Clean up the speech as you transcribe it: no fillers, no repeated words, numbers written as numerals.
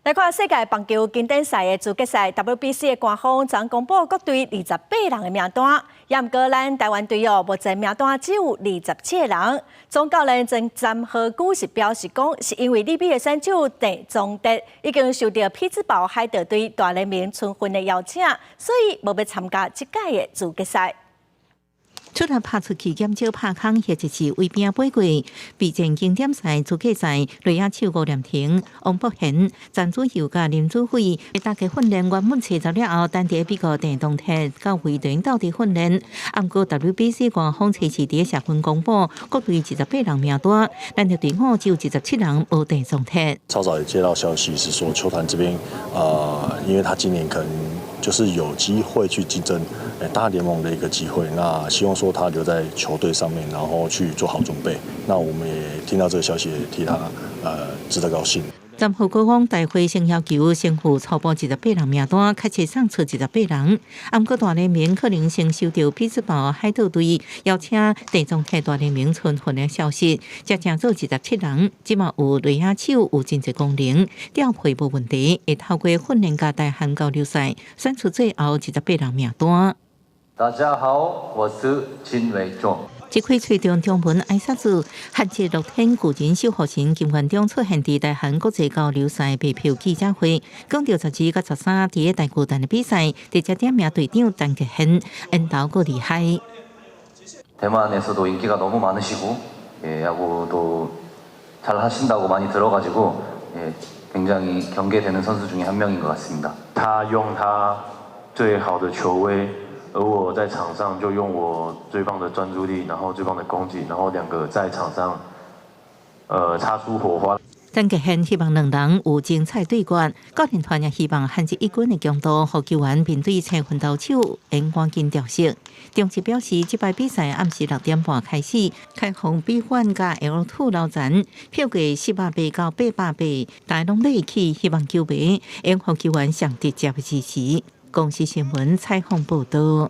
来看世界棒球经典赛的资格赛 WBC 的官方昨公布各队28人的名单，也毋过咱台湾队目前名单只有27个人。总教练曾詹和古是表示讲，是因为利比的选手郑宗德已经受到匹兹堡海盗队大联盟春训的邀请，所以无要参加这届的资格赛。 除了拍出去减少拍空，或者是为兵背过，备战经典赛、资格赛，雷亚手吴念婷、王博贤、张子佑甲林子辉，大家训练原本70了后，单伫美国电动铁到卫队到底训练。按过 WBC 官方测试伫社群公布，各队28人名单，咱的队伍只有17人无电动铁。稍早也接到消息是说，球团这边因为他今年可能就是有机会去竞争大联盟的一个机会，那希望说他留在球队上面，然后去做好准备。那我们也听到这个消息，也替他值得高兴。詹后国方大会先要求先付初步28人名单，开始送出18人。不过大联盟可能先收到匹兹堡海盗队邀请地中海大联盟春训的消息，才正做17人。即嘛有雷亚手有真济功能，调配无问题，会透过训练加大汉交流赛选出最后28人名单。大家好，我是金伟忠。 即开吹中中文挨杀子，限制6天古人守护神金元中出现伫大韩国际交流赛卖票记者会，讲到12甲13伫个大巨蛋的比赛，直接点名队长陈杰宪，引导够厉害。 대만에서도 인기가 너무 많으시고 야구도 잘 하신다고 많이 들어가지고 굉장히 경계되는 선수 중에 한 명인 것 같습니다. 他用他最好的球威。 而我在场上就用我最棒的专注力，然后最棒的攻击，然后两个在场上，擦出火花。陈杰宪希望两人有精彩对决，教练团也希望限制一军的强度，和球员面对青分投手能赶紧调息。中职表示，这摆比赛暗时6点半开始，开放比换加 L2 楼层，票价400到800，大拢买起，希望球迷，让球员上直接的支持。公司新闻采访报道。